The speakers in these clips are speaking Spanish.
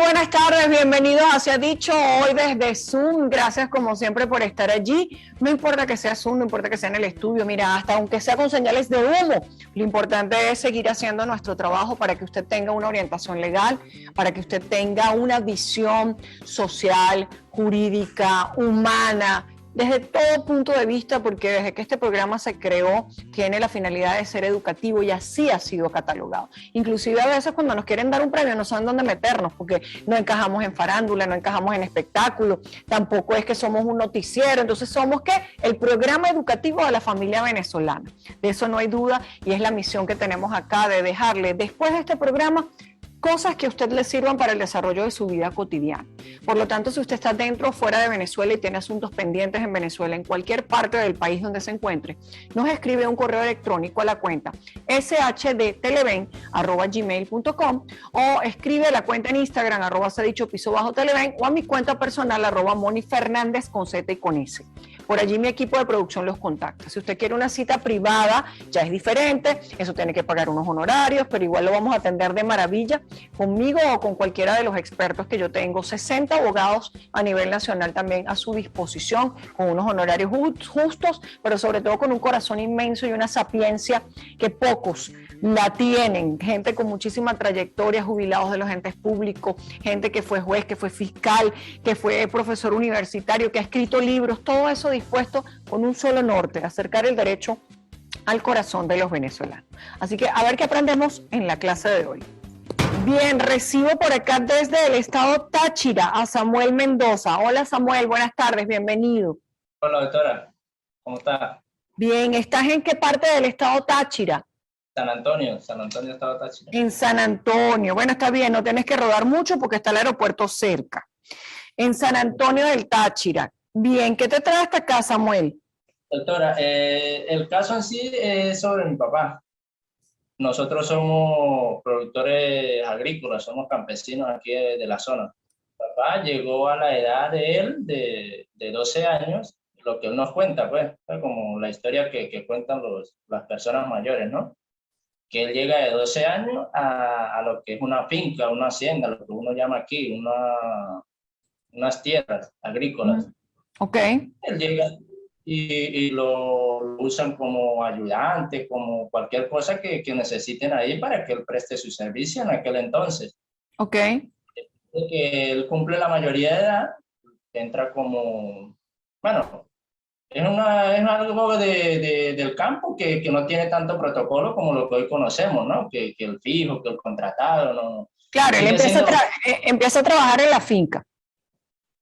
buenas tardes, bienvenidos a Se ha Dicho hoy desde Zoom. Gracias como siempre por estar allí. No importa que sea Zoom, no importa que sea en el estudio, mira, hasta aunque sea con señales de humo, lo importante es seguir haciendo nuestro trabajo para que usted tenga una orientación legal, para que usted tenga una visión social, jurídica, humana, desde todo punto de vista, porque desde que este programa se creó tiene la finalidad de ser educativo y así ha sido catalogado. Inclusive a veces cuando nos quieren dar un premio no saben dónde meternos, porque no encajamos en farándula, no encajamos en espectáculo, tampoco es que somos un noticiero, entonces somos ¿qué? El programa educativo de la familia venezolana. De eso no hay duda y es la misión que tenemos acá de dejarle después de este programa cosas que a usted le sirvan para el desarrollo de su vida cotidiana. Por lo tanto, si usted está dentro o fuera de Venezuela y tiene asuntos pendientes en Venezuela, en cualquier parte del país donde se encuentre, nos escribe un correo electrónico a la cuenta shdteleven@gmail.com o escribe a la cuenta en Instagram @sedichopiso_televen o a mi cuenta personal @monifernández con Z y con S. Por allí mi equipo de producción los contacta. Si usted quiere una cita privada, ya es diferente, eso tiene que pagar unos honorarios, pero igual lo vamos a atender de maravilla conmigo o con cualquiera de los expertos que yo tengo. 60 abogados a nivel nacional también a su disposición, con unos honorarios justos, pero sobre todo con un corazón inmenso y una sapiencia que pocos la tienen. Gente con muchísima trayectoria, jubilados de los entes públicos, gente que fue juez, que fue fiscal, que fue profesor universitario, que ha escrito libros, todo eso dispuesto con un solo norte, acercar el derecho al corazón de los venezolanos. Así que a ver qué aprendemos en la clase de hoy. Bien, recibo por acá desde el estado Táchira a Samuel Mendoza. Hola Samuel, buenas tardes, bienvenido. Hola doctora, ¿cómo está? Bien, ¿estás en qué parte del estado Táchira? San Antonio, estado Táchira. En San Antonio, bueno, está bien, no tienes que rodar mucho porque está el aeropuerto cerca. En San Antonio del Táchira. Bien, ¿qué te trae hasta acá, Samuel? Doctora, el caso en sí es sobre mi papá. Nosotros somos productores agrícolas, somos campesinos aquí de la zona. Mi papá llegó a la edad de él, de 12 años, lo que él nos cuenta, pues, como la historia que cuentan las personas mayores, ¿no? Que él llega de 12 años a lo que es una finca, una hacienda, lo que uno llama aquí, unas tierras agrícolas. Ok. Él llega y lo usan como ayudante, como cualquier cosa que necesiten ahí para que él preste su servicio en aquel entonces. Ok. Después que él cumple la mayoría de edad, entra como, bueno, es algo del campo que no tiene tanto protocolo como lo que hoy conocemos, ¿no? Que el fijo, que el contratado, ¿no? Claro, él empieza a trabajar en la finca.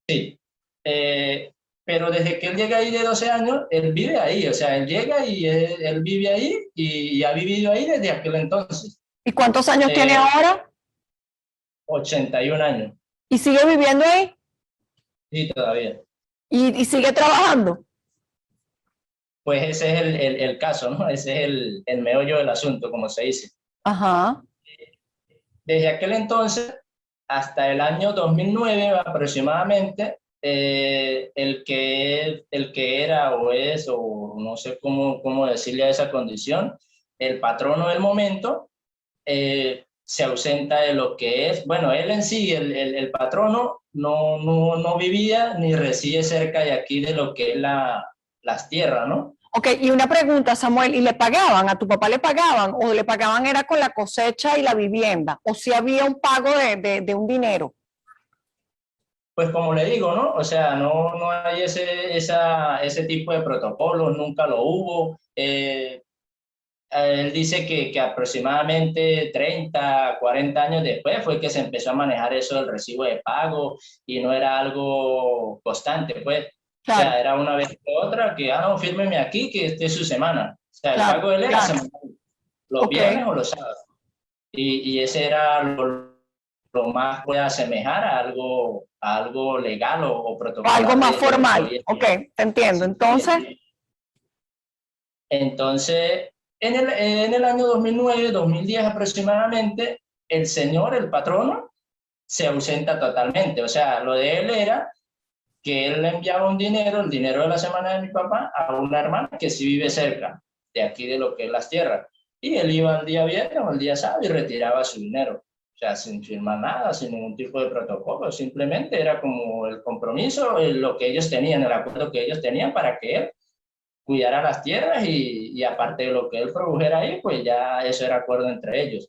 Sí. Pero desde que él llega ahí de 12 años, él vive ahí, o sea, él llega y él vive ahí y ha vivido ahí desde aquel entonces. ¿Y cuántos años tiene ahora? 81 años. ¿Y sigue viviendo ahí? Sí, todavía. ¿Y sigue trabajando? Pues ese es el caso, ¿no? Ese es el meollo del asunto, como se dice. Ajá. Desde aquel entonces hasta el año 2009 aproximadamente, el que era o es, o no sé cómo decirle a esa condición, el patrono del momento, se ausenta de lo que es, bueno, él en sí, el patrono, no vivía ni reside cerca de aquí de lo que es las tierras, ¿no? Ok, y una pregunta, Samuel, ¿y le pagaban? ¿A tu papá le pagaban? ¿O le pagaban era con la cosecha y la vivienda? ¿O si había un pago de un dinero? Pues como le digo, ¿no? O sea, no hay ese tipo de protocolos, nunca lo hubo. Él dice que aproximadamente 30, 40 años después fue que se empezó a manejar eso del recibo de pago y no era algo constante, pues. Claro. O sea, era una vez que otra que, no, fírmeme aquí que esté su semana. O sea, claro, el pago de él era semanal, los viernes o los sábados. Y ese era lo más puede asemejar a algo legal o protocolar. Algo más formal. Ok, te entiendo. Entonces, en el año 2009, 2010 aproximadamente, el señor, el patrono, se ausenta totalmente. O sea, lo de él era que él le enviaba un dinero, el dinero de la semana de mi papá, a una hermana que sí vive cerca de aquí de lo que es las tierras. Y él iba el día viernes o el día sábado y retiraba su dinero. O sea, sin firmar nada, sin ningún tipo de protocolo, simplemente era como el compromiso, lo que ellos tenían, el acuerdo que ellos tenían para que él cuidara las tierras y aparte de lo que él produjera ahí, pues ya eso era acuerdo entre ellos.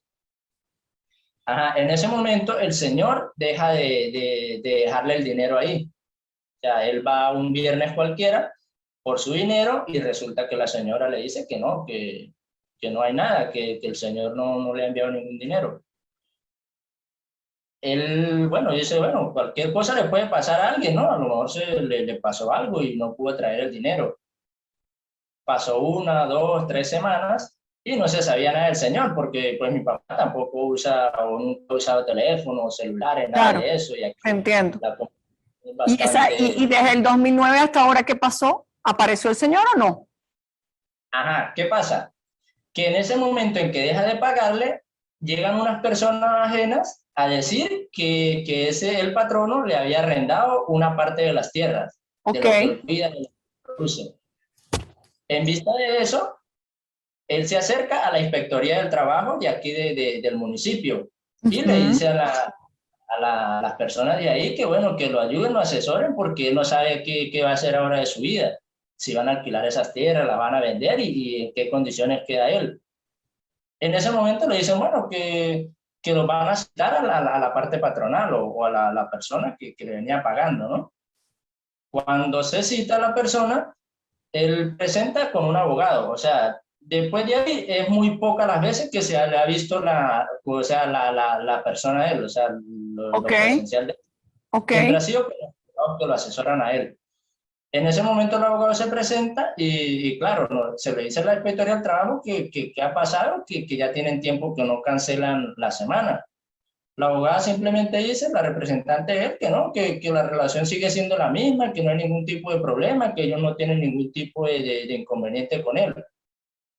Ajá, en ese momento el señor deja de dejarle el dinero ahí. O sea, él va un viernes cualquiera por su dinero y resulta que la señora le dice que no, que no hay nada, que el señor no le ha enviado ningún dinero. Él, bueno, dice, bueno, cualquier cosa le puede pasar a alguien, ¿no? A lo mejor le pasó algo y no pudo traer el dinero. Pasó 1, 2, 3 semanas y no se sabía nada del señor, porque pues mi papá tampoco usa o nunca ha usado teléfonos, celulares, nada Claro, de eso. Y aquí entiendo. es Y desde el 2009 hasta ahora, ¿qué pasó? ¿Apareció el señor o no? Ajá, ¿qué pasa? Que en ese momento en que deja de pagarle, llegan unas personas ajenas a decir que el patrono le había arrendado una parte de las tierras, de Ok. lo que él cuida, de lo que produce. En vista de eso, él se acerca a la Inspectoría del Trabajo de aquí del municipio y le dice a las personas de ahí que, bueno, que lo ayuden, lo asesoren, porque él no sabe qué va a hacer ahora de su vida, si van a alquilar esas tierras, las van a vender y en qué condiciones queda él. En ese momento le dicen, bueno, que lo van a citar a la parte patronal o a la persona que le venía pagando, ¿no? Cuando se cita a la persona, él presenta con un abogado, o sea, después de ahí es muy pocas las veces que se le ha visto la persona a él, o sea, lo presencial de él. Siempre ha sido que lo asesoran a él. En ese momento el abogado se presenta y claro, se le dice a la Inspectoría del Trabajo que ha pasado, que ya tienen tiempo que no cancelan la semana. La abogada simplemente dice, la representante de él, que no, que la relación sigue siendo la misma, que no hay ningún tipo de problema, que ellos no tienen ningún tipo de inconveniente con él.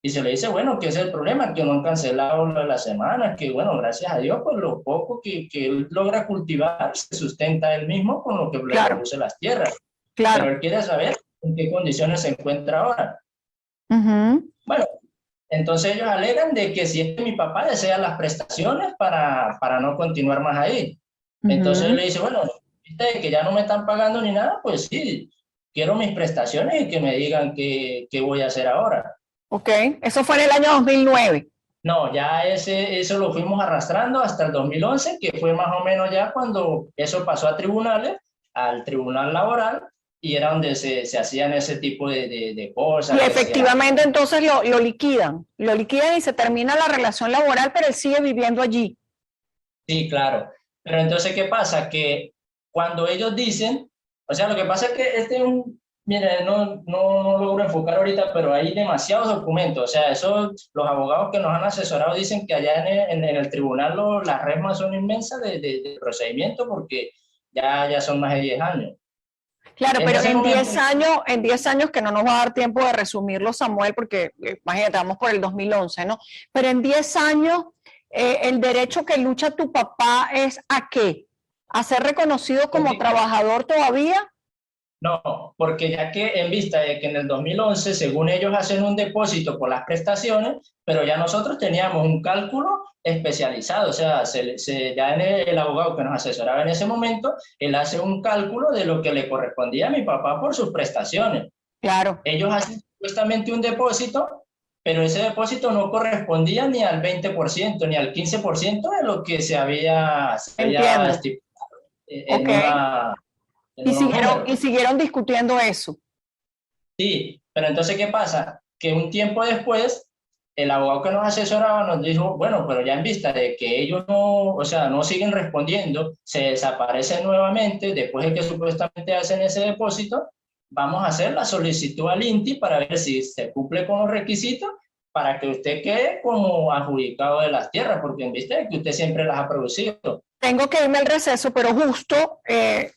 Y se le dice, bueno, que ese es el problema, que no han cancelado la semana, que bueno, gracias a Dios, pues lo poco que él logra cultivar se sustenta él mismo con lo que le produce las tierras. Pero él quiere saber en qué condiciones se encuentra ahora. Bueno, entonces ellos alegan de que si es que mi papá desea las prestaciones para no continuar más ahí. Entonces él le dice, bueno, viste que ya no me están pagando ni nada, pues sí, quiero mis prestaciones y que me digan qué voy a hacer ahora. Ok, eso fue en el año 2009. No, ya eso lo fuimos arrastrando hasta el 2011, que fue más o menos ya cuando eso pasó a tribunales, al tribunal laboral, y era donde se hacían ese tipo de cosas. Y efectivamente entonces lo liquidan y se termina la relación laboral, pero él sigue viviendo allí. Sí, claro. Pero entonces, ¿qué pasa? Que cuando ellos dicen, o sea, lo que pasa es que mire, no logro enfocar ahorita, pero hay demasiados documentos. O sea, los abogados que nos han asesorado dicen que allá en el tribunal las resmas son inmensas de procedimiento porque ya son más de 10 años. Claro, pero en 10 años que no nos va a dar tiempo de resumirlo, Samuel, porque imagínate, vamos por el 2011, ¿no? Pero en 10 años, el derecho que lucha tu papá es ¿a qué? ¿A ser reconocido como trabajador todavía? No, porque ya que en vista de que en el 2011, según ellos hacen un depósito por las prestaciones, pero ya nosotros teníamos un cálculo especializado, o sea, ya el abogado que nos asesoraba en ese momento, él hace un cálculo de lo que le correspondía a mi papá por sus prestaciones. Claro. Ellos hacen supuestamente un depósito, pero ese depósito no correspondía ni al 20%, ni al 15% de lo que se había estipulado y siguieron discutiendo eso. Sí, pero entonces, ¿qué pasa? Que un tiempo después, el abogado que nos asesoraba nos dijo, bueno, pero ya en vista de que ellos no siguen respondiendo, se desaparecen nuevamente, después de que supuestamente hacen ese depósito, vamos a hacer la solicitud al INTI para ver si se cumple con los requisitos para que usted quede como adjudicado de las tierras, porque en vista de que usted siempre las ha producido. Tengo que irme al receso, pero justo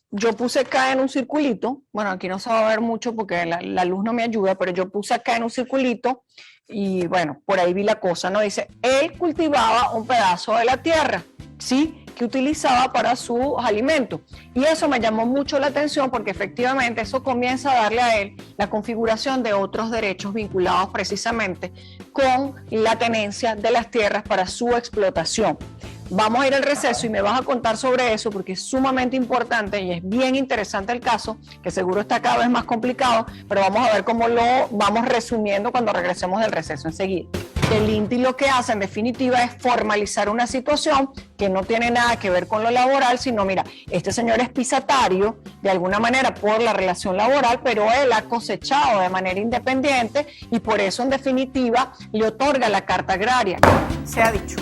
yo puse acá en un circulito, bueno, aquí no se va a ver mucho porque la luz no me ayuda, pero yo puse acá en un circulito y bueno, por ahí vi la cosa, ¿no? Dice, él cultivaba un pedazo de la tierra, ¿sí? Que utilizaba para sus alimentos. Y eso me llamó mucho la atención porque efectivamente eso comienza a darle a él la configuración de otros derechos vinculados precisamente con la tenencia de las tierras para su explotación. Vamos a ir al receso y me vas a contar sobre eso porque es sumamente importante y es bien interesante el caso, que seguro está cada vez más complicado, pero vamos a ver cómo lo vamos resumiendo cuando regresemos del receso enseguida. El INTI lo que hace en definitiva es formalizar una situación que no tiene nada que ver con lo laboral, sino mira, este señor es pisatario de alguna manera por la relación laboral, pero él ha cosechado de manera independiente y por eso en definitiva le otorga la carta agraria. Se ha dicho.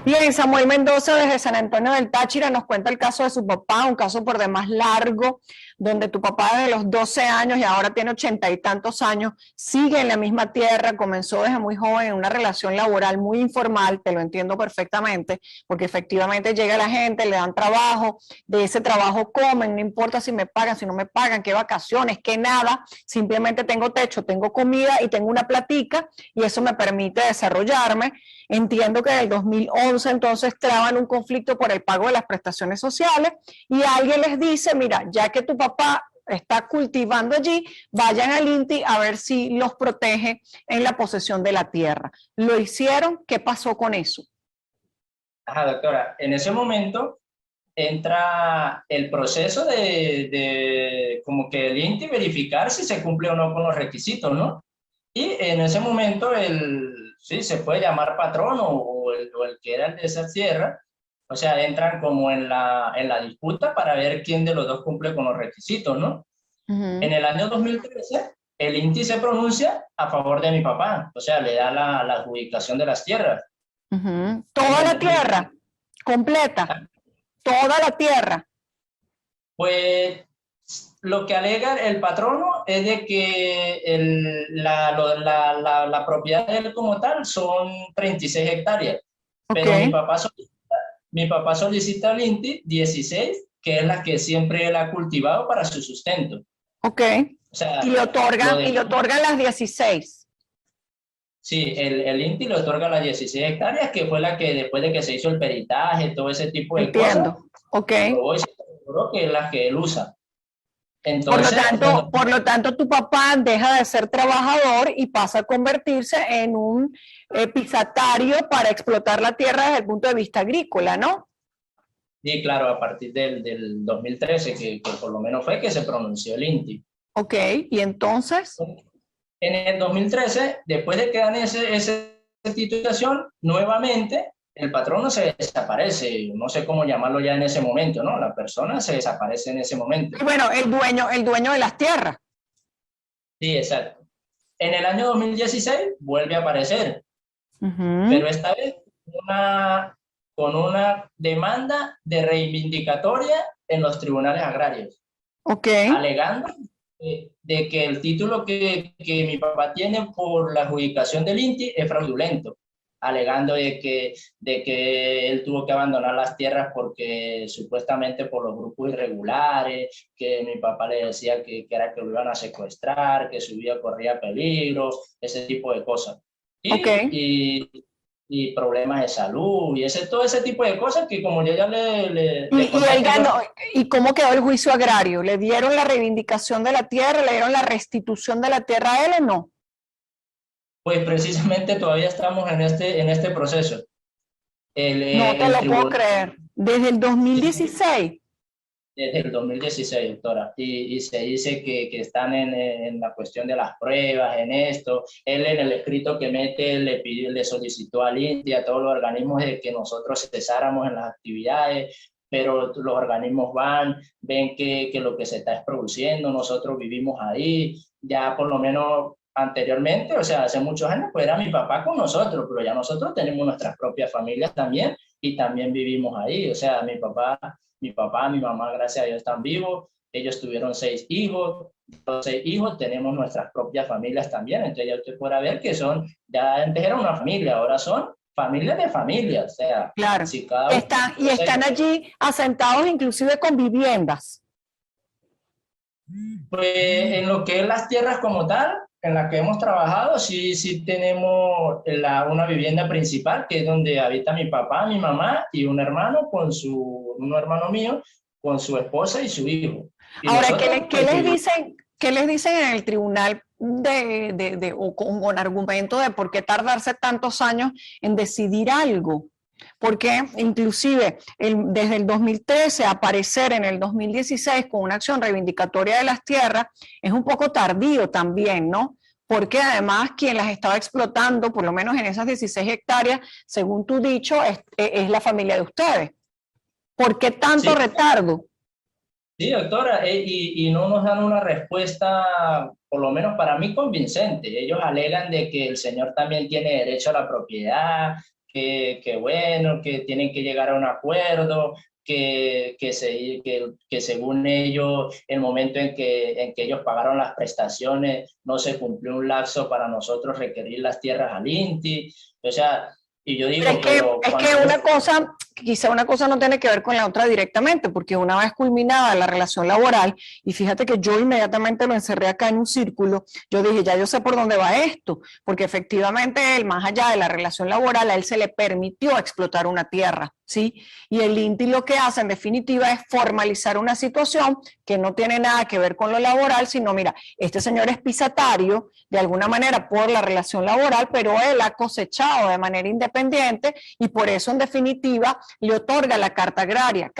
Bien, Samuel Mendoza desde San Antonio del Táchira nos cuenta el caso de su papá, un caso por demás largo, donde tu papá desde los 12 años y ahora tiene 80 y tantos años, sigue en la misma tierra, comenzó desde muy joven en una relación laboral muy informal, te lo entiendo perfectamente, porque efectivamente llega la gente, le dan trabajo, de ese trabajo comen, no importa si me pagan, si no me pagan, qué vacaciones, qué nada, simplemente tengo techo, tengo comida y tengo una platica y eso me permite desarrollarme. Entiendo que en el 2011 entonces traban un conflicto por el pago de las prestaciones sociales y alguien les dice, mira, ya que tu papá está cultivando allí, vayan al INTI a ver si los protege en la posesión de la tierra. ¿Lo hicieron? ¿Qué pasó con eso? Ajá, doctora, en ese momento entra el proceso de como que el INTI verificar si se cumple o no con los requisitos, ¿no? Y en ese momento sí, se puede llamar patrón o el que era el de esa tierra, o sea, entran como en la disputa para ver quién de los dos cumple con los requisitos, ¿no? En el año 2013, el INTI se pronuncia a favor de mi papá, o sea, le da la adjudicación de las tierras. Toda la tierra, completa, toda la tierra. Pues lo que alega el patrono es de que la propiedad de él como tal son 36 hectáreas, pero Okay. mi papá solicita al INTI 16, que es la que siempre él ha cultivado para su sustento. Ok. O sea, Y le otorgan las 16. Sí, el INTI le otorga las 16 hectáreas, que fue la que después de que se hizo el peritaje, todo ese tipo de cosas, Entiendo. Ok. comprobó y se aseguró que es la que él usa. Entonces, Por lo tanto, tu papá deja de ser trabajador y pasa a convertirse en un pisatario para explotar la tierra desde el punto de vista agrícola, ¿no? sí, claro, a partir del 2013, que por lo menos fue que se pronunció el INTI. Ok, y entonces, En el 2013, después de que dan esa titulación, nuevamente el patrono se desaparece, no sé cómo llamarlo ya en ese momento, ¿no? La persona se desaparece en ese momento. y bueno, el dueño de las tierras. Sí, exacto. En el año 2016 vuelve a aparecer, pero esta vez con una demanda de reivindicatoria en los tribunales agrarios, Ok, alegando de que el título que mi papá tiene por la adjudicación del INTI es fraudulento, alegando de que él tuvo que abandonar las tierras porque supuestamente por los grupos irregulares, que mi papá le decía que era que lo iban a secuestrar, que su vida corría peligro, ese tipo de cosas. ok. Y problemas de salud y todo ese tipo de cosas que como yo ya le Y conté él ganó, anteriormente. ¿y cómo quedó el juicio agrario? ¿Le dieron la reivindicación de la tierra, le dieron la restitución de la tierra a él o no? Pues precisamente todavía estamos en este proceso. No te El lo puedo tribunal creer. Desde el 2016. desde el 2016, doctora, y se dice que están en la cuestión de las pruebas, en esto. Él en el escrito que mete le solicitó al INTI, a todos los organismos de que nosotros cesáramos en las actividades, pero los organismos ven que lo que se está es produciendo, nosotros vivimos ahí, ya por lo menos anteriormente, o sea, hace muchos años, pues era mi papá con nosotros, pero ya nosotros tenemos nuestras propias familias también y también vivimos ahí, o sea, mi mamá, gracias a Dios, están vivos, ellos tuvieron 6 hijos, los 6 hijos tenemos nuestras propias familias también, entonces ya usted podrá ver que ya antes era una familia, ahora son familias de familias, o sea, Claro. si cada uno... Están allí asentados inclusive con viviendas. Pues en lo que es las tierras como tal, en las que hemos trabajado, sí tenemos una vivienda principal, que es donde habita mi papá, mi mamá y un hermano un hermano mío con su esposa y su hijo. Y Ahora, nosotros, pues, qué les dicen en el tribunal o con argumento de por qué tardarse tantos años en decidir algo? Porque inclusive desde el 2013 aparecer en el 2016 con una acción reivindicatoria de las tierras es un poco tardío también, ¿no? Porque además quien las estaba explotando, por lo menos en esas 16 hectáreas, según tu dicho, es la familia de ustedes. ¿Por qué tanto Sí, retardo? sí, doctora, y no nos dan una respuesta, por lo menos para mí, convincente. Ellos alegan de que el señor también tiene derecho a la propiedad, que bueno, que tienen que llegar a un acuerdo, que según ellos, el momento en que ellos pagaron las prestaciones, no se cumplió un lapso para nosotros requerir las tierras al INTI. O sea, y yo Pero digo, pero es que cuando una cosa, quizá una cosa no tiene que ver con la otra directamente, porque una vez culminada la relación laboral, y fíjate que yo inmediatamente lo encerré acá en un círculo, yo dije, ya yo sé por dónde va esto, porque efectivamente él, más allá de la relación laboral, a él se le permitió explotar una tierra, ¿sí? Y el INTI lo que hace en definitiva es formalizar una situación que no tiene nada que ver con lo laboral, sino mira, este señor es pisatario de alguna manera por la relación laboral, pero él ha cosechado de manera independiente y por eso en definitiva le otorga la carta agraria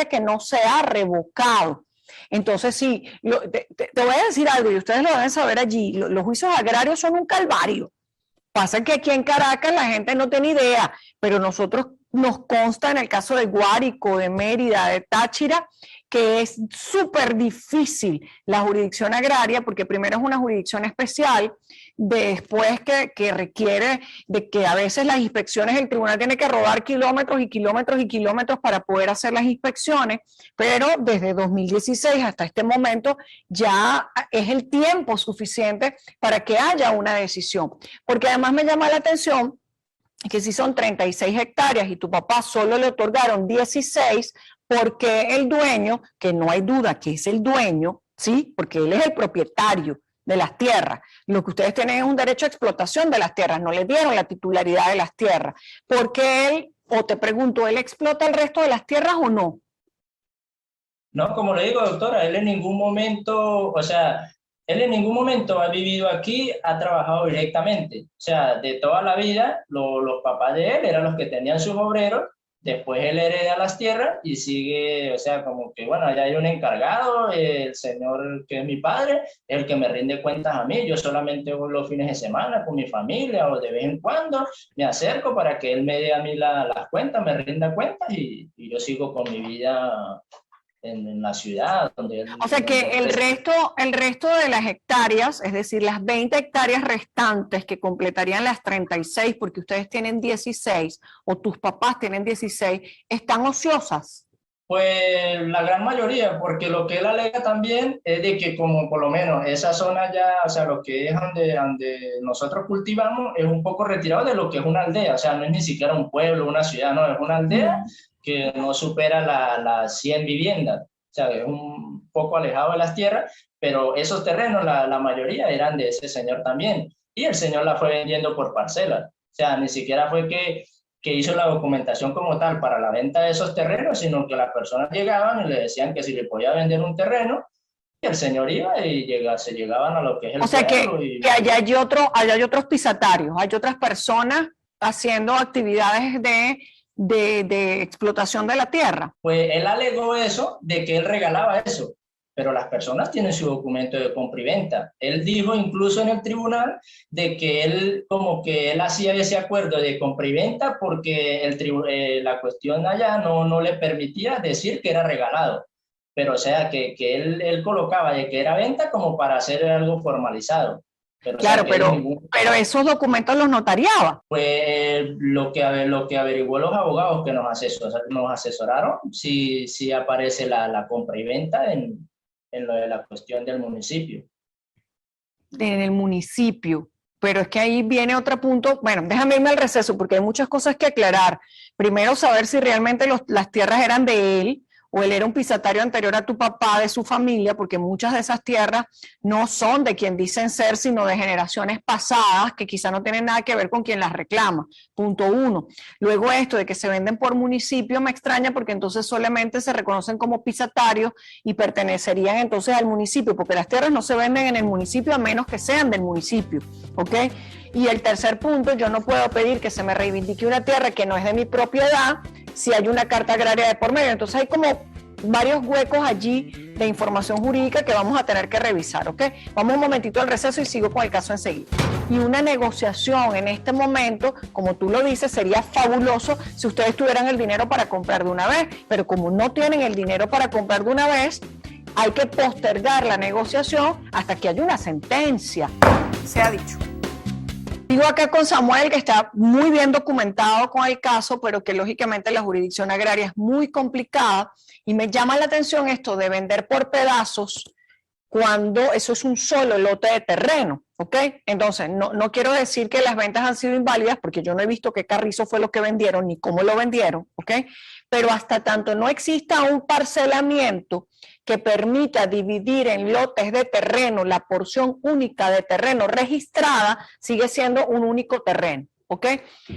que no se ha revocado. Entonces sí, te voy a decir algo y ustedes lo deben saber allí, los juicios agrarios son un calvario. Pasa que aquí en Caracas la gente no tiene idea, pero nosotros nos consta en el caso de Guárico, de Mérida, de Táchira, que es súper difícil la jurisdicción agraria, porque primero es una jurisdicción especial, después que requiere de que a veces las inspecciones, el tribunal tiene que rodar kilómetros y kilómetros y kilómetros para poder hacer las inspecciones, pero desde 2016 hasta este momento ya es el tiempo suficiente para que haya una decisión. Porque además me llama la atención que si son 36 hectáreas y tu papá solo le otorgaron 16, porque el dueño, que no hay duda que es el dueño, ¿sí? Porque él es el propietario de las tierras. Lo que ustedes tienen es un derecho a explotación de las tierras, no le dieron la titularidad de las tierras. Porque él, o te pregunto, ¿él explota el resto de las tierras o no? no, como le digo, doctora, él en ningún momento, o sea, él en ningún momento ha vivido aquí, ha trabajado directamente. O sea, de toda la vida, los papás de él eran los que tenían sus obreros, después él hereda las tierras y sigue, o sea, como que, bueno, allá hay un encargado, el señor que es mi padre, es el que me rinde cuentas a mí, yo solamente voy los fines de semana con mi familia o de vez en cuando me acerco para que él me dé a mí las cuentas, me rinda cuentas y yo sigo con mi vida en la ciudad. O sea que el resto de las hectáreas, es decir, las 20 hectáreas restantes que completarían las 36, porque ustedes tienen 16 o tus papás tienen 16, están ociosas. Pues la gran mayoría, porque lo que él alega también es de que como por lo menos esa zona ya, o sea, lo que es donde nosotros cultivamos es un poco retirado de lo que es una aldea, o sea, no es ni siquiera un pueblo, una ciudad, no, es una aldea que no supera las 100 viviendas, o sea, es un poco alejado de las tierras, pero esos terrenos, la mayoría eran de ese señor también, y el señor la fue vendiendo por parcelas, o sea, ni siquiera fue que hizo la documentación como tal para la venta de esos terrenos, sino que las personas llegaban y le decían que si le podía vender un terreno, y el señor iba y se llegaban a lo que es el O sea pueblo. que allá hay otros pisatarios, hay otras personas haciendo actividades de explotación de la tierra. Pues él alegó eso, de que él regalaba eso, pero las personas tienen su documento de compra y venta. Él dijo incluso en el tribunal de que él, como que él hacía ese acuerdo de compra y venta porque la cuestión allá no le permitía decir que era regalado. Pero o sea, que él colocaba de que era venta como para hacer algo formalizado. Pero, Claro, o sea, pero esos documentos los notariaba. pues lo que averiguó los abogados que nos asesoraron, si aparece la compra y venta en lo de la cuestión del municipio. En el municipio. Pero es que ahí viene otro punto. Bueno, déjame irme al receso porque hay muchas cosas que aclarar. Primero, saber si realmente las tierras eran de él o él era un pisatario anterior a tu papá, de su familia, porque muchas de esas tierras no son de quien dicen ser, sino de generaciones pasadas, que quizá no tienen nada que ver con quien las reclama, punto uno. Luego esto de que se venden por municipio me extraña, porque entonces solamente se reconocen como pisatarios y pertenecerían entonces al municipio, porque las tierras no se venden en el municipio a menos que sean del municipio, ¿ok? Y el tercer punto, yo no puedo pedir que se me reivindique una tierra que no es de mi propiedad si hay una carta agraria de por medio. Entonces hay como varios huecos allí de información jurídica que vamos a tener que revisar, ¿ok? Vamos un momentito al receso y sigo con el caso enseguida. Y una negociación en este momento, como tú lo dices, sería fabuloso si ustedes tuvieran el dinero para comprar de una vez, pero como no tienen el dinero para comprar de una vez, hay que postergar la negociación hasta que haya una sentencia. Se ha dicho. Digo acá con Samuel, que está muy bien documentado con el caso, pero que lógicamente la jurisdicción agraria es muy complicada, y me llama la atención esto de vender por pedazos cuando eso es un solo lote de terreno, ¿ok? Entonces, no quiero decir que las ventas han sido inválidas, porque yo no he visto qué carrizo fue lo que vendieron ni cómo lo vendieron, ¿ok? Pero hasta tanto no exista un parcelamiento que permita dividir en lotes de terreno la porción única de terreno registrada, sigue siendo un único terreno, ¿ok?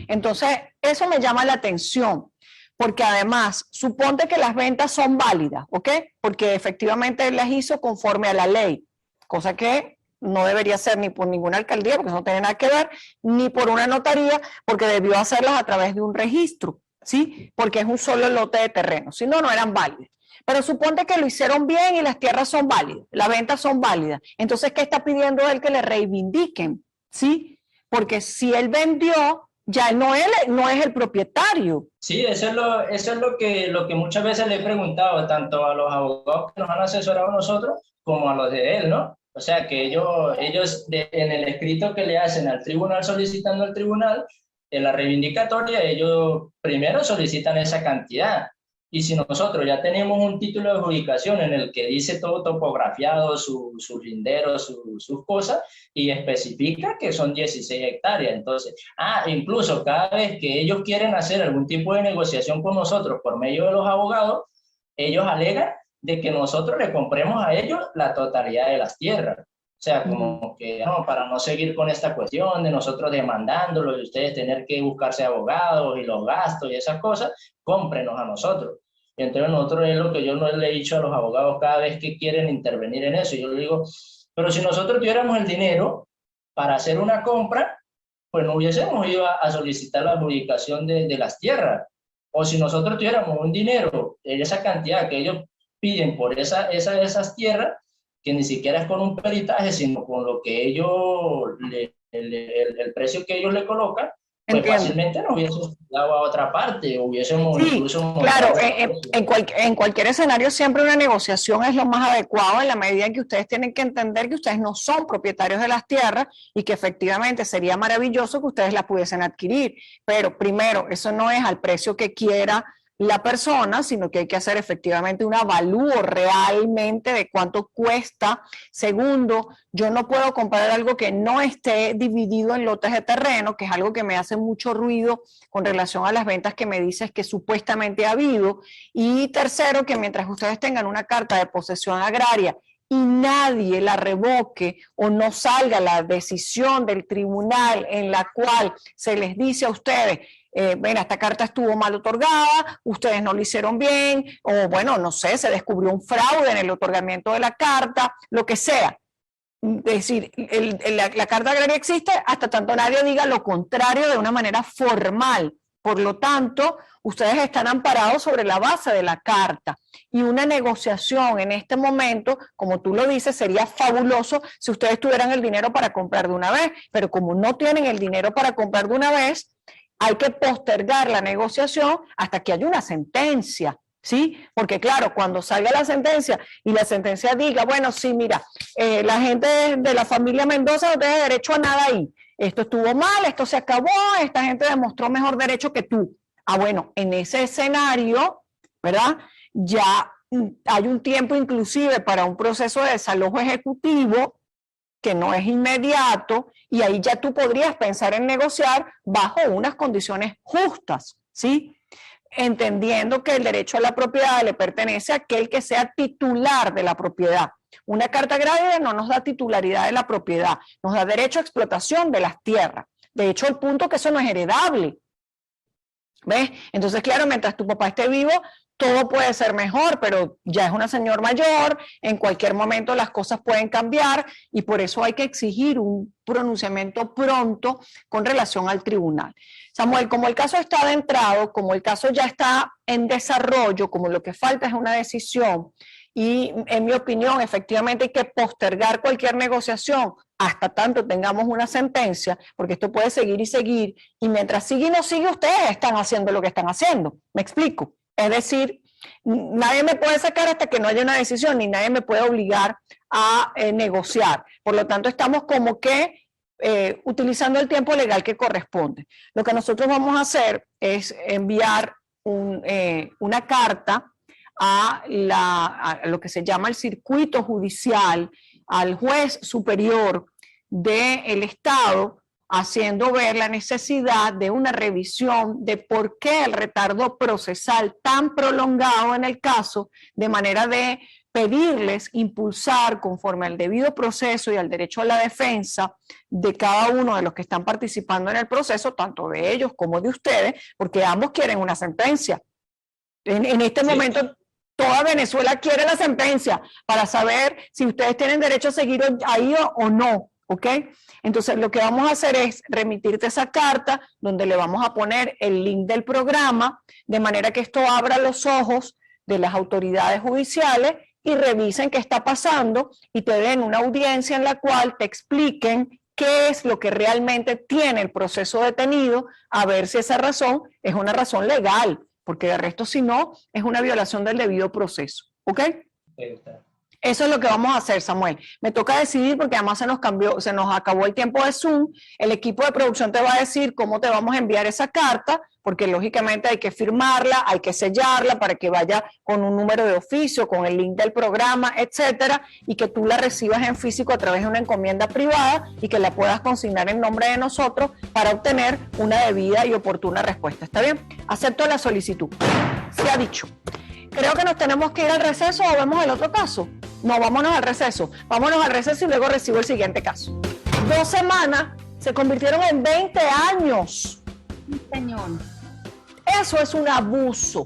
Entonces, eso me llama la atención, porque además, suponte que las ventas son válidas, ¿ok? Porque efectivamente él las hizo conforme a la ley, cosa que no debería ser ni por ninguna alcaldía, porque eso no tiene nada que ver, ni por una notaría, porque debió hacerlas a través de un registro, ¿sí? Porque es un solo lote de terreno, si no, no eran válidas. Pero suponte que lo hicieron bien y las tierras son válidas, las ventas son válidas. Entonces, ¿qué está pidiendo él? Que le reivindiquen, ¿sí? Porque si él vendió, ya no es el propietario. Sí, eso es lo que muchas veces le he preguntado, tanto a los abogados que nos han asesorado a nosotros, como a los de él, ¿no? O sea, que en el escrito que le hacen al tribunal, solicitando al tribunal, en la reivindicatoria, ellos primero solicitan esa cantidad. Y si nosotros ya tenemos un título de adjudicación en el que dice todo topografiado, sus linderos, sus cosas, y especifica que son 16 hectáreas. Entonces, incluso cada vez que ellos quieren hacer algún tipo de negociación con nosotros por medio de los abogados, ellos alegan de que nosotros le compremos a ellos la totalidad de las tierras. O sea, como que no, para no seguir con esta cuestión de nosotros demandándolos y ustedes tener que buscarse abogados y los gastos y esas cosas, cómprenos a nosotros. Y entonces nosotros es lo que yo no le he dicho a los abogados cada vez que quieren intervenir en eso. Yo le digo, pero si nosotros tuviéramos el dinero para hacer una compra, pues no hubiésemos ido a solicitar la adjudicación de las tierras. O si nosotros tuviéramos un dinero, esa cantidad que ellos piden por esas tierras, que ni siquiera es con un peritaje, sino con lo que ellos, el precio que ellos le colocan, pues Entiendo. fácilmente nos hubiésemos dado a otra parte, hubiésemos Sí, incluso... claro, en cualquier escenario siempre una negociación es lo más adecuado, en la medida en que ustedes tienen que entender que ustedes no son propietarios de las tierras y que efectivamente sería maravilloso que ustedes las pudiesen adquirir, pero primero, eso no es al precio que quiera la persona, sino que hay que hacer efectivamente un avalúo realmente de cuánto cuesta. Segundo, yo no puedo comprar algo que no esté dividido en lotes de terreno, que es algo que me hace mucho ruido con relación a las ventas que me dices que supuestamente ha habido. Y tercero, que mientras ustedes tengan una carta de posesión agraria y nadie la revoque o no salga la decisión del tribunal en la cual se les dice a ustedes, ven, esta carta estuvo mal otorgada, ustedes no lo hicieron bien, o bueno, no sé, se descubrió un fraude en el otorgamiento de la carta, lo que sea. Es decir, la carta agraria existe hasta tanto nadie diga lo contrario de una manera formal. Por lo tanto, ustedes están amparados sobre la base de la carta. Y una negociación en este momento, como tú lo dices, sería fabuloso si ustedes tuvieran el dinero para comprar de una vez. Pero como no tienen el dinero para comprar de una vez, hay que postergar la negociación hasta que haya una sentencia, ¿sí? Porque claro, cuando salga la sentencia y la sentencia diga, bueno, sí, mira, la gente de la familia Mendoza no tiene derecho a nada ahí, esto estuvo mal, esto se acabó, esta gente demostró mejor derecho que tú. Bueno, en ese escenario, ¿verdad? Ya hay un tiempo inclusive para un proceso de desalojo ejecutivo que no es inmediato, y ahí ya tú podrías pensar en negociar bajo unas condiciones justas, ¿sí? entendiendo que el derecho a la propiedad le pertenece a aquel que sea titular de la propiedad. Una carta agraria no nos da titularidad de la propiedad, nos da derecho a explotación de las tierras. De hecho, el punto es que eso no es heredable. ¿Ves? Entonces, claro, mientras tu papá esté vivo, todo puede ser mejor, pero ya es una señora mayor, en cualquier momento las cosas pueden cambiar y por eso hay que exigir un pronunciamiento pronto con relación al tribunal. Samuel, como el caso está adentrado, como el caso ya está en desarrollo, como lo que falta es una decisión y en mi opinión efectivamente hay que postergar cualquier negociación hasta tanto tengamos una sentencia, porque esto puede seguir y seguir, y mientras sigue y no sigue, ustedes están haciendo lo que están haciendo. ¿Me explico? Es decir, nadie me puede sacar hasta que no haya una decisión, ni nadie me puede obligar a negociar. Por lo tanto, estamos como que utilizando el tiempo legal que corresponde. Lo que nosotros vamos a hacer es enviar una carta a lo que se llama el circuito judicial, al juez superior del Estado, haciendo ver la necesidad de una revisión de por qué el retardo procesal tan prolongado en el caso, de manera de pedirles impulsar conforme al debido proceso y al derecho a la defensa de cada uno de los que están participando en el proceso, tanto de ellos como de ustedes, porque ambos quieren una sentencia. En este momento toda Venezuela quiere la sentencia para saber si ustedes tienen derecho a seguir ahí o no, ¿ok? Entonces lo que vamos a hacer es remitirte esa carta donde le vamos a poner el link del programa, de manera que esto abra los ojos de las autoridades judiciales y revisen qué está pasando y te den una audiencia en la cual te expliquen qué es lo que realmente tiene el proceso detenido, a ver si esa razón es una razón legal, porque de resto si no, es una violación del debido proceso, ¿ok? Eso es lo que vamos a hacer, Samuel. Me toca decidir porque además se nos acabó el tiempo de Zoom. El equipo de producción te va a decir cómo te vamos a enviar esa carta, porque lógicamente hay que firmarla, hay que sellarla para que vaya con un número de oficio, con el link del programa, etcétera, y que tú la recibas en físico a través de una encomienda privada y que la puedas consignar en nombre de nosotros para obtener una debida y oportuna respuesta. ¿Está bien? Acepto la solicitud. Se ha dicho. Creo que nos tenemos que ir al receso o vemos el otro caso. No, vámonos al receso. Vámonos al receso y luego recibo el siguiente caso. 2 semanas se convirtieron en 20 años. Sí, señor. Eso es un abuso.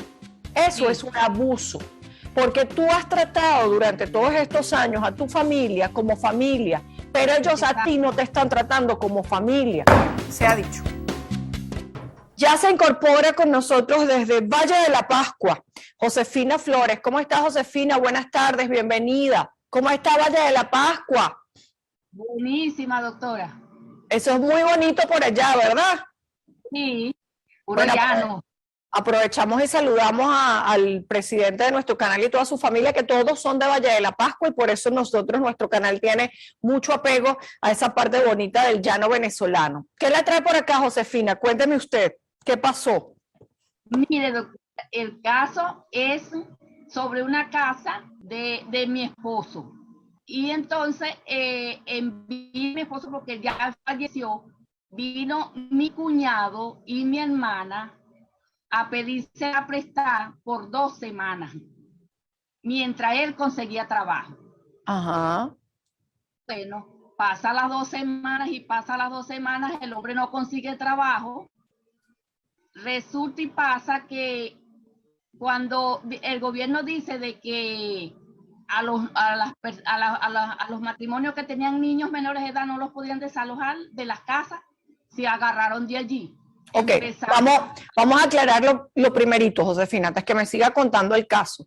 Eso es un abuso. Porque tú has tratado durante todos estos años a tu familia como familia, pero ellos a ti no te están tratando como familia. Se ha dicho. Ya se incorpora con nosotros desde Valle de la Pascua, Josefina Flores. ¿Cómo está, Josefina? Buenas tardes, bienvenida. ¿Cómo está Valle de la Pascua? Buenísima, doctora. Eso es muy bonito por allá, ¿verdad? Sí, puro Bueno, llano. aprovechamos y saludamos al presidente de nuestro canal y toda su familia, que todos son de Valle de la Pascua, y por eso nuestro canal tiene mucho apego a esa parte bonita del llano venezolano. ¿Qué le trae por acá, Josefina? Cuénteme usted. ¿Qué pasó? Mire, doctora, el caso es sobre una casa de mi esposo. Y entonces, mi esposo, porque ya falleció, vino mi cuñado y mi hermana a pedirse a prestar por 2 semanas, mientras él conseguía trabajo. Ajá. Bueno, pasa las 2 semanas y pasa las 2 semanas, el hombre no consigue trabajo. Resulta y pasa que cuando el gobierno dice de que a los matrimonios que tenían niños menores de edad no los podían desalojar de las casas, se agarraron de allí. Ok, vamos a aclarar lo primerito, Josefina, antes que me siga contando el caso.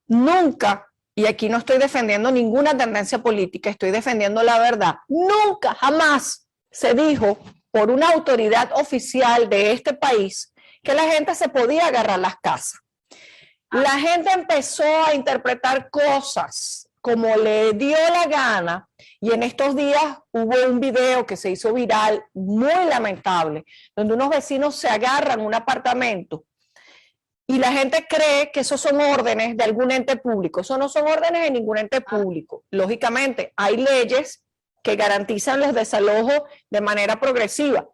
Nunca, y aquí no estoy defendiendo ninguna tendencia política, estoy defendiendo la verdad, nunca, jamás se dijo por una autoridad oficial de este país que la gente se podía agarrar las casas. La gente empezó a interpretar cosas como le dio la gana, y en estos días hubo un video que se hizo viral, muy lamentable, donde unos vecinos se agarran un apartamento y la gente cree que esos son órdenes de algún ente público. Eso no son órdenes de ningún ente público. Lógicamente, hay leyes que garantizan los desalojos de manera progresiva.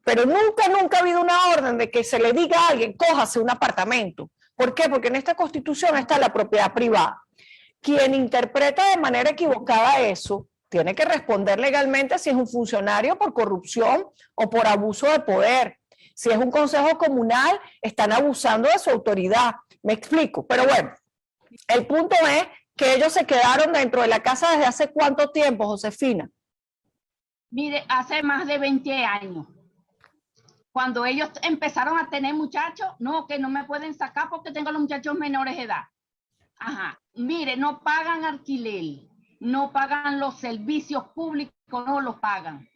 Pero nunca, nunca ha habido una orden de que se le diga a alguien, cójase un apartamento. ¿Por qué? Porque en esta Constitución está la propiedad privada. Quien interpreta de manera equivocada eso, tiene que responder legalmente si es un funcionario por corrupción o por abuso de poder. Si es un consejo comunal, están abusando de su autoridad. Me explico, pero bueno, el punto es que ellos se quedaron dentro de la casa desde hace ¿cuánto tiempo, Josefina? Mire, hace más de 20 años. Cuando ellos empezaron a tener muchachos, no, que no me pueden sacar porque tengo los muchachos menores de edad. Ajá, mire, no pagan alquiler, no pagan los servicios públicos, no los pagan.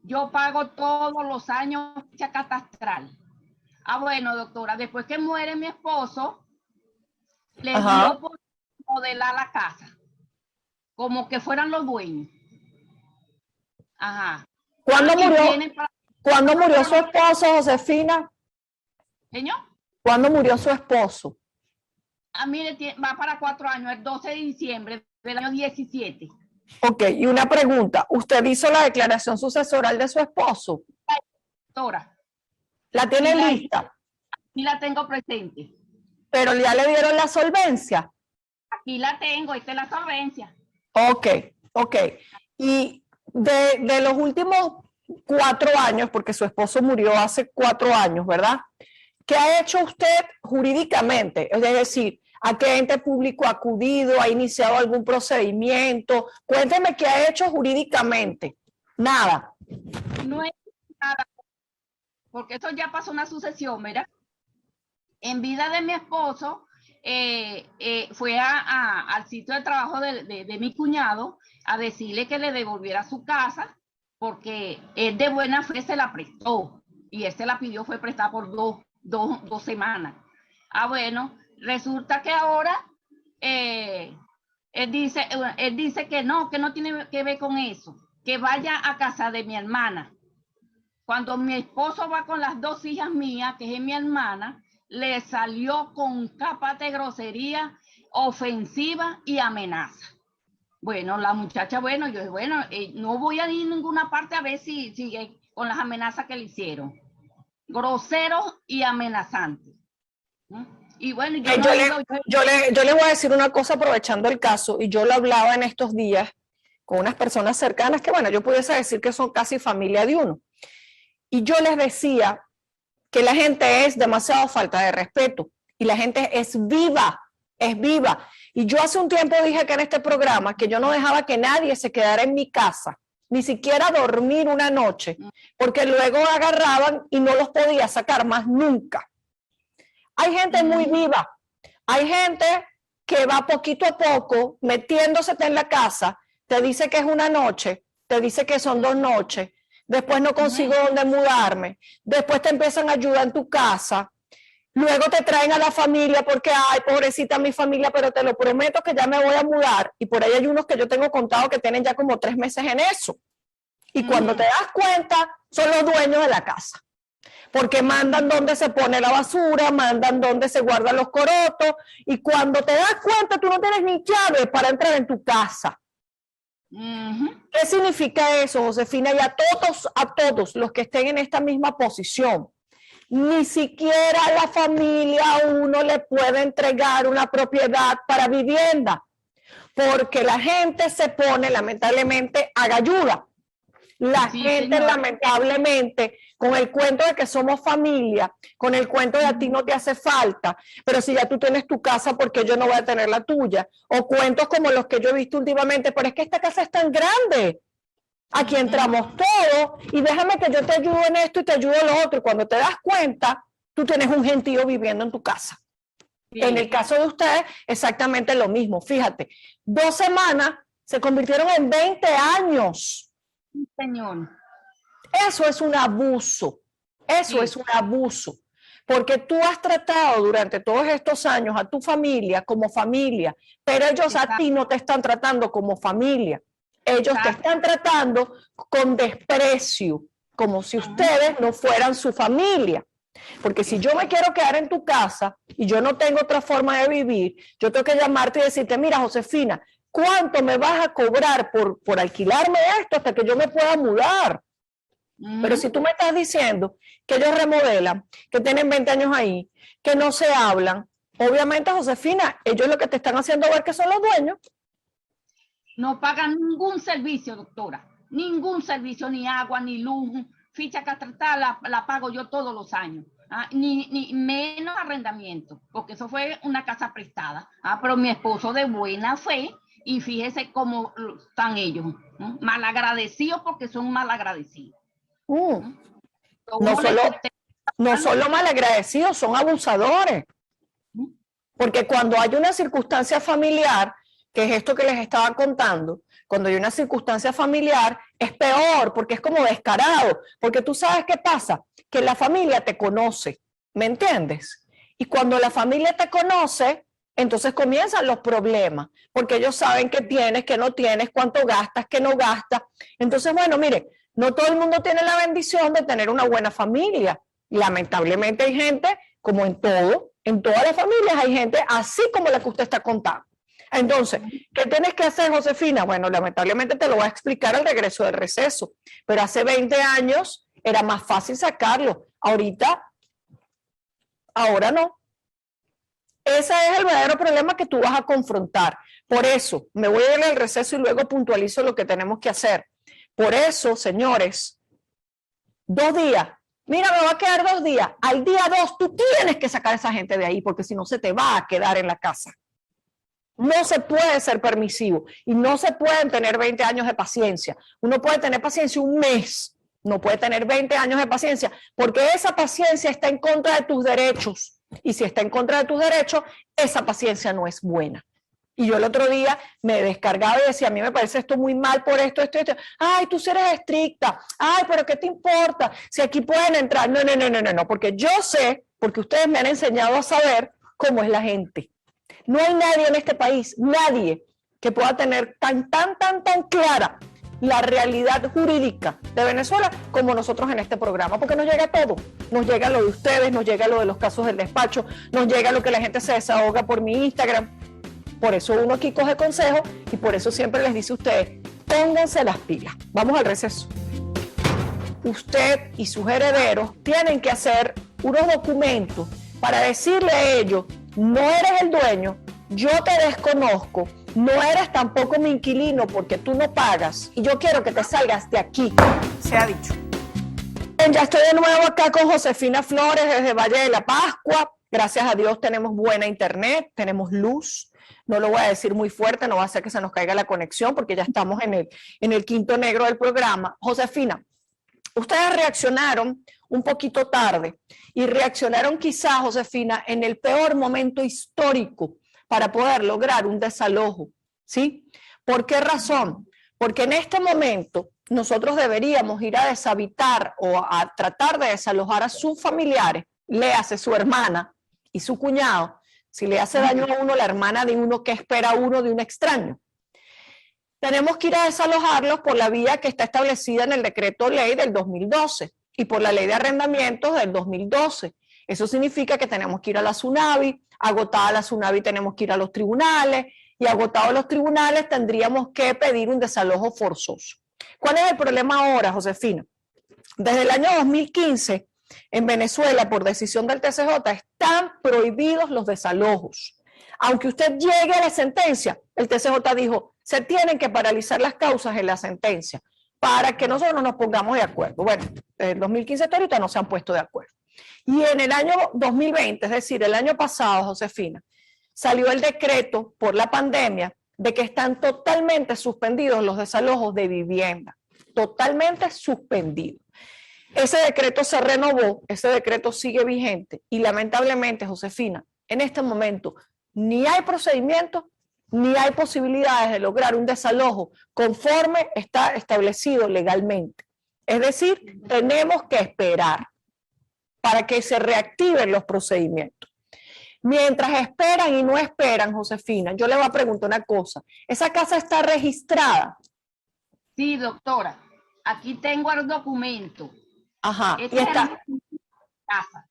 Yo pago todos los años ficha catastral. Ah, bueno, doctora, después que muere mi esposo, le dio por modelar la casa, como que fueran los dueños. Ajá. ¿Cuándo murió su esposo, Josefina? ¿Señor? ¿Cuándo murió su esposo? Ah, mire, va para 4 años, el 12 de diciembre del año 17. Ok, y una pregunta. ¿Usted hizo la declaración sucesoral de su esposo? Doctora. ¿La tiene lista? Aquí la tengo presente. ¿Pero ya le dieron la solvencia? Aquí la tengo, esta es la solvencia. Ok, ok. Y de los últimos 4 años, porque su esposo murió hace 4 años, ¿verdad? ¿Qué ha hecho usted jurídicamente? Es decir, ¿a qué ente público ha acudido? ¿Ha iniciado algún procedimiento? Cuénteme qué ha hecho jurídicamente. Nada. No es nada, porque eso ya pasó una sucesión, ¿verdad? En vida de mi esposo, fue al sitio de trabajo de mi cuñado a decirle que le devolviera su casa, porque él de buena fe se la prestó, y él se la pidió, fue prestada por dos semanas. Ah, bueno, resulta que ahora él dice que no tiene que ver con eso, que vaya a casa de mi hermana. Cuando mi esposo va con las 2 hijas mías, que es mi hermana, le salió con capas de grosería, ofensiva y amenaza. Bueno, la muchacha, bueno, yo no voy a ir a ninguna parte a ver si sigue con las amenazas que le hicieron. Groseros y amenazantes. Y bueno, yo le voy a decir una cosa aprovechando el caso, y yo lo hablaba en estos días con unas personas cercanas que, bueno, yo pudiese decir que son casi familia de uno. Y yo les decía que la gente es demasiado falta de respeto, y la gente es viva, es viva. Y yo hace un tiempo dije que en este programa que yo no dejaba que nadie se quedara en mi casa, ni siquiera dormir una noche, porque luego agarraban y no los podía sacar más nunca. Hay gente muy viva, hay gente que va poquito a poco metiéndose en la casa, te dice que es una noche, te dice que son 2 noches, después no consigo dónde mudarme, después te empiezan a ayudar en tu casa, luego te traen a la familia porque, ay, pobrecita mi familia, pero te lo prometo que ya me voy a mudar, y por ahí hay unos que yo tengo contado que tienen ya como 3 meses en eso, y cuando te das cuenta, son los dueños de la casa, porque mandan dónde se pone la basura, mandan dónde se guardan los corotos, y cuando te das cuenta, tú no tienes ni llave para entrar en tu casa. ¿Qué significa eso, Josefina? Y a todos los que estén en esta misma posición, ni siquiera la familia a uno le puede entregar una propiedad para vivienda, porque la gente se pone lamentablemente a galluda. La gente lamentablemente, con el cuento de que somos familia, con el cuento de a ti no te hace falta, pero si ya tú tienes tu casa, ¿por qué yo no voy a tener la tuya? O cuentos como los que yo he visto últimamente, pero es que esta casa es tan grande, aquí entramos todos, y déjame que yo te ayudo en esto y te ayudo en lo otro, y cuando te das cuenta, tú tienes un gentío viviendo en tu casa. Sí. En el caso de ustedes, exactamente lo mismo. Fíjate, 2 semanas se convirtieron en 20 años. Señor. Eso es un abuso, eso es un abuso, porque tú has tratado durante todos estos años a tu familia como familia, pero ellos a ti no te están tratando como familia, ellos te están tratando con desprecio, como si ustedes no fueran su familia. Porque si yo me quiero quedar en tu casa y yo no tengo otra forma de vivir, yo tengo que llamarte y decirte, mira, Josefina, ¿cuánto me vas a cobrar por alquilarme esto hasta que yo me pueda mudar? Pero si tú me estás diciendo que ellos remodelan, que tienen 20 años ahí, que no se hablan, obviamente, Josefina, ellos lo que te están haciendo ver que son los dueños. No pagan ningún servicio, doctora. Ningún servicio, ni agua, ni luz. Ficha catastral la pago yo todos los años. Ni menos arrendamiento, porque eso fue una casa prestada. Pero mi esposo de buena fe, y fíjese cómo están ellos. Malagradecidos porque son malagradecidos. No solo malagradecidos, son abusadores. Porque cuando hay una circunstancia familiar, que es esto que les estaba contando, cuando hay una circunstancia familiar, es peor, porque es como descarado, porque tú sabes qué pasa, que la familia te conoce, ¿me entiendes? Y cuando la familia te conoce, entonces comienzan los problemas, porque ellos saben qué tienes, qué no tienes, cuánto gastas, qué no gastas. Entonces, bueno, mire, no todo el mundo tiene la bendición de tener una buena familia. Lamentablemente hay gente, como en todo, en todas las familias hay gente así como la que usted está contando. Entonces, ¿qué tienes que hacer, Josefina? Bueno, lamentablemente te lo voy a explicar al regreso del receso, pero hace 20 años era más fácil sacarlo. Ahora no. Ese es el verdadero problema que tú vas a confrontar. Por eso, me voy a ir al receso y luego puntualizo lo que tenemos que hacer. Por eso, señores, 2 días. Mira, me va a quedar 2 días. Al día 2 tú tienes que sacar a esa gente de ahí porque si no se te va a quedar en la casa. No se puede ser permisivo y no se pueden tener 20 años de paciencia. Uno puede tener paciencia 1 mes, no puede tener 20 años de paciencia porque esa paciencia está en contra de tus derechos. Y si está en contra de tus derechos, esa paciencia no es buena. Y yo el otro día me descargaba y decía, a mí me parece esto muy mal por esto. Ay, tú eres estricta. Ay, pero ¿qué te importa? Si aquí pueden entrar. No, porque yo sé, porque ustedes me han enseñado a saber cómo es la gente. No hay nadie en este país, nadie que pueda tener tan clara la realidad jurídica de Venezuela como nosotros en este programa, porque nos llega todo. Nos llega lo de ustedes, nos llega lo de los casos del despacho, nos llega lo que la gente se desahoga por mi Instagram. Por eso uno aquí coge consejo y por eso siempre les dice a ustedes, pónganse las pilas. Vamos al receso. Usted y sus herederos tienen que hacer unos documentos para decirle a ellos, no eres el dueño, yo te desconozco, no eres tampoco mi inquilino porque tú no pagas y yo quiero que te salgas de aquí, se ha dicho. Bien, ya estoy de nuevo acá con Josefina Flores desde Valle de la Pascua. Gracias a Dios tenemos buena internet, tenemos luz. No lo voy a decir muy fuerte, no va a hacer que se nos caiga la conexión porque ya estamos en el quinto negro del programa. Josefina, ustedes reaccionaron un poquito tarde y reaccionaron quizás, Josefina, en el peor momento histórico para poder lograr un desalojo, ¿sí? ¿Por qué razón? Porque en este momento nosotros deberíamos ir a deshabitar o a tratar de desalojar a sus familiares, léase su hermana y su cuñado. Si le hace daño a uno, la hermana de uno, ¿qué espera uno de un extraño? Tenemos que ir a desalojarlos por la vía que está establecida en el decreto ley del 2012 y por la ley de arrendamientos del 2012. Eso significa que tenemos que ir a la SUNAVI, agotada la SUNAVI tenemos que ir a los tribunales y agotados los tribunales tendríamos que pedir un desalojo forzoso. ¿Cuál es el problema ahora, Josefina? Desde el año 2015, en Venezuela, por decisión del TCJ, están prohibidos los desalojos. Aunque usted llegue a la sentencia, el TCJ dijo, se tienen que paralizar las causas en la sentencia para que nosotros nos pongamos de acuerdo. Bueno, en 2015 hasta ahorita no se han puesto de acuerdo. Y en el año 2020, es decir, el año pasado, Josefina, salió el decreto por la pandemia de que están totalmente suspendidos los desalojos de vivienda. Totalmente suspendidos. Ese decreto se renovó, ese decreto sigue vigente y lamentablemente, Josefina, en este momento ni hay procedimientos ni hay posibilidades de lograr un desalojo conforme está establecido legalmente. Es decir, tenemos que esperar para que se reactiven los procedimientos. Mientras esperan y no esperan, Josefina, yo le voy a preguntar una cosa. ¿Esa casa está registrada? Sí, doctora. Aquí tengo el documento. Ajá, Este es casa.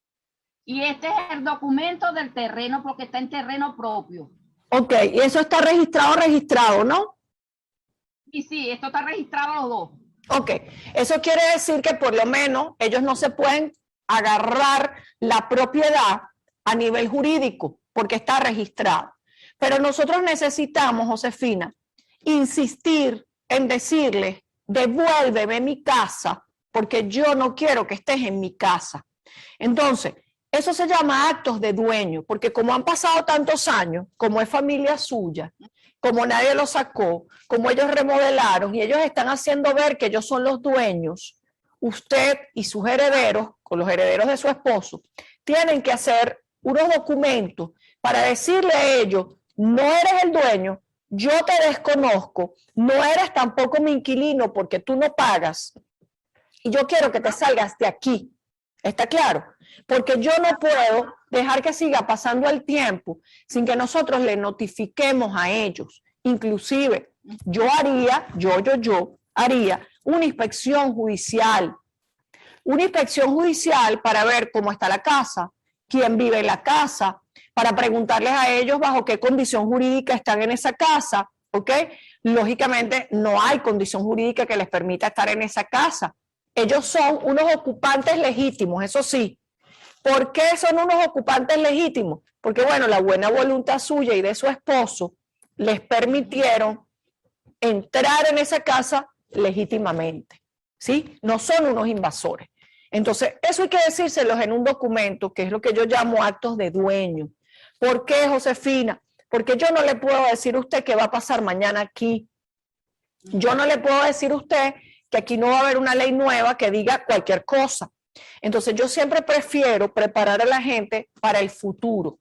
Y este es el documento del terreno porque está en terreno propio. Ok, y eso está registrado, ¿no? Y sí, esto está registrado los dos. Ok, eso quiere decir que por lo menos ellos no se pueden agarrar la propiedad a nivel jurídico porque está registrado. Pero nosotros necesitamos, Josefina, insistir en decirles, devuélveme mi casa porque yo no quiero que estés en mi casa. Entonces, eso se llama actos de dueño, porque como han pasado tantos años, como es familia suya, como nadie lo sacó, como ellos remodelaron y ellos están haciendo ver que ellos son los dueños, usted y sus herederos, con los herederos de su esposo, tienen que hacer unos documentos para decirle a ellos, no eres el dueño, yo te desconozco, no eres tampoco mi inquilino porque tú no pagas y yo quiero que te salgas de aquí. ¿Está claro? Porque yo no puedo dejar que siga pasando el tiempo sin que nosotros le notifiquemos a ellos. Inclusive, yo haría una inspección judicial. Una inspección judicial para ver cómo está la casa, quién vive en la casa, para preguntarles a ellos bajo qué condición jurídica están en esa casa, ¿ok? Lógicamente, no hay condición jurídica que les permita estar en esa casa. Ellos son unos ocupantes legítimos, eso sí. ¿Por qué son unos ocupantes legítimos? Porque, bueno, la buena voluntad suya y de su esposo les permitieron entrar en esa casa legítimamente, ¿sí? No son unos invasores. Entonces, eso hay que decírselos en un documento, que es lo que yo llamo actos de dueño. ¿Por qué, Josefina? Porque yo no le puedo decir a usted qué va a pasar mañana aquí. Yo no le puedo decir a usted que aquí no va a haber una ley nueva que diga cualquier cosa. Entonces yo siempre prefiero preparar a la gente para el futuro.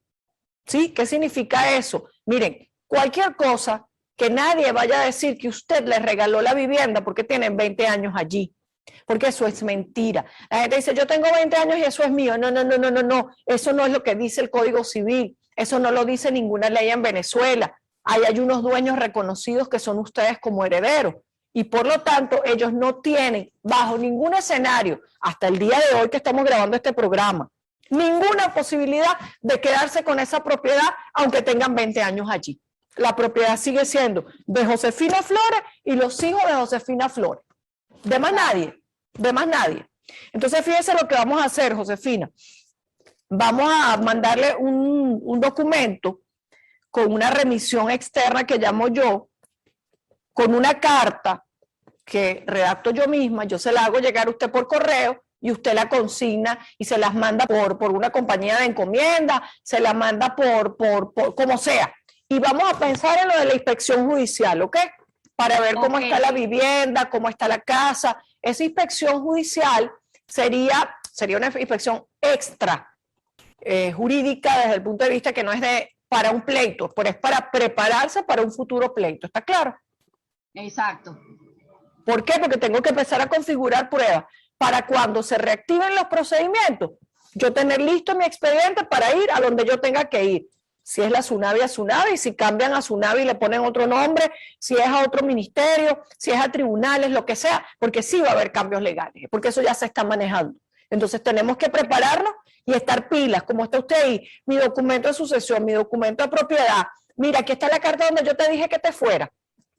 ¿Sí? ¿Qué significa eso? Miren, cualquier cosa que nadie vaya a decir que usted le regaló la vivienda porque tienen 20 años allí. Porque eso es mentira. La gente dice, yo tengo 20 años y eso es mío. No, no, no, no, no, no. Eso no es lo que dice el Código Civil. Eso no lo dice ninguna ley en Venezuela. Ahí hay unos dueños reconocidos que son ustedes como herederos. Y por lo tanto, ellos no tienen, bajo ningún escenario, hasta el día de hoy que estamos grabando este programa, ninguna posibilidad de quedarse con esa propiedad, aunque tengan 20 años allí. La propiedad sigue siendo de Josefina Flores y los hijos de Josefina Flores. De más nadie, de más nadie. Entonces, fíjense lo que vamos a hacer, Josefina. Vamos a mandarle un documento con una remisión externa que llamo yo, con una carta que redacto yo misma, yo se la hago llegar a usted por correo y usted la consigna y se las manda por una compañía de encomienda, se la manda por como sea. Y vamos a pensar en lo de la inspección judicial, ¿ok? Para ver cómo está la vivienda, cómo está la casa. Esa inspección judicial sería una inspección extra jurídica desde el punto de vista que no es para un pleito, pero es para prepararse para un futuro pleito, ¿está claro? Exacto. ¿Por qué? Porque tengo que empezar a configurar pruebas para cuando se reactiven los procedimientos, yo tener listo mi expediente para ir a donde yo tenga que ir. Si es la SUNAVI, a SUNAVI, si cambian a SUNAVI y le ponen otro nombre, si es a otro ministerio, si es a tribunales, lo que sea, porque sí va a haber cambios legales, porque eso ya se está manejando. Entonces tenemos que prepararnos y estar pilas, como está usted ahí, mi documento de sucesión, mi documento de propiedad. Mira, aquí está la carta donde yo te dije que te fuera.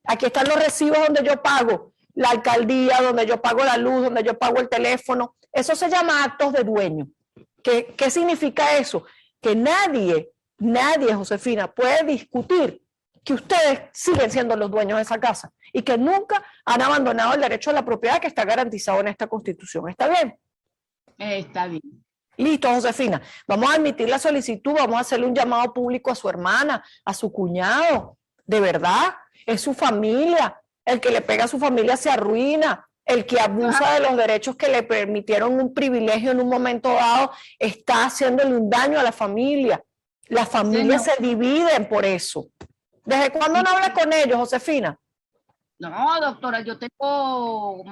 Aquí están los recibos donde yo pago la alcaldía, donde yo pago la luz, donde yo pago el teléfono. Eso se llama actos de dueño. ¿Qué significa eso? Que nadie, Josefina, puede discutir que ustedes siguen siendo los dueños de esa casa y que nunca han abandonado el derecho a la propiedad que está garantizado en esta Constitución. ¿Está bien? Está bien. Listo, Josefina. Vamos a admitir la solicitud, vamos a hacerle un llamado público a su hermana, a su cuñado. De verdad, es su familia. El que le pega a su familia se arruina. El que abusa de los derechos que le permitieron un privilegio en un momento dado está haciéndole un daño a la familia. Las familias se dividen por eso. ¿Desde cuándo no habla con ellos, Josefina? No, doctora, yo tengo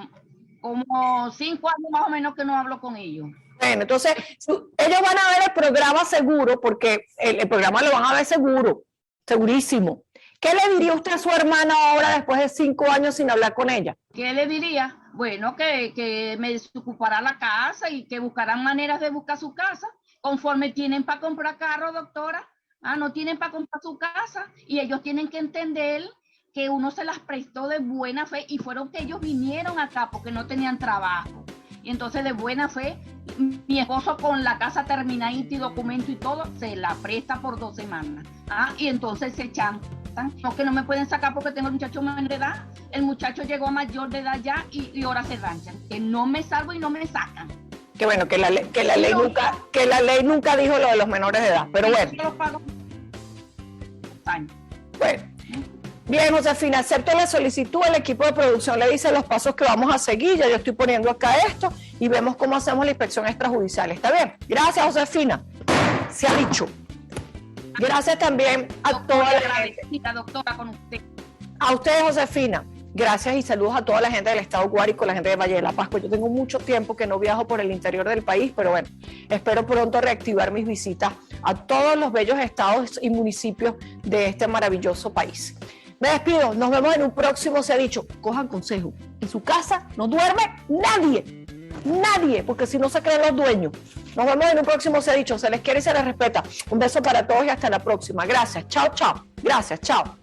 como 5 años más o menos que no hablo con ellos. Bueno, entonces ellos van a ver el programa seguro, porque el programa lo van a ver seguro, segurísimo. ¿Qué le diría usted a su hermana ahora después de 5 años sin hablar con ella? ¿Qué le diría? Bueno, que me desocupará la casa y que buscarán maneras de buscar su casa, conforme tienen para comprar carro, doctora. No tienen para comprar su casa y ellos tienen que entender que uno se las prestó de buena fe y fueron que ellos vinieron acá porque no tenían trabajo. Y entonces de buena fe, mi esposo con la casa terminadita y documento y todo, se la presta por 2 semanas. Y entonces se chantan. No, que no me pueden sacar porque tengo el muchacho menor de edad. El muchacho llegó a mayor de edad ya y ahora se ranchan. Que no me salgo y no me sacan. Que bueno, que la ley nunca dijo lo de los menores de edad, pero bueno. Yo los pago. Bueno. Bien, Josefina, acepto la solicitud, el equipo de producción le dice los pasos que vamos a seguir, ya yo estoy poniendo acá esto y vemos cómo hacemos la inspección extrajudicial. ¿Está bien? Gracias, Josefina. Se ha dicho. Gracias también a toda la gente. Doctora, con usted. A ustedes, Josefina. Gracias y saludos a toda la gente del estado Guárico, la gente de Valle de la Pascua. Yo tengo mucho tiempo que no viajo por el interior del país, pero bueno, espero pronto reactivar mis visitas a todos los bellos estados y municipios de este maravilloso país. Me despido, nos vemos en un próximo Se ha dicho. Cojan consejo, en su casa no duerme nadie, porque si no se creen los dueños. Nos vemos en un próximo Se ha dicho, se les quiere y se les respeta. Un beso para todos y hasta la próxima. Gracias, chao. Gracias, chao.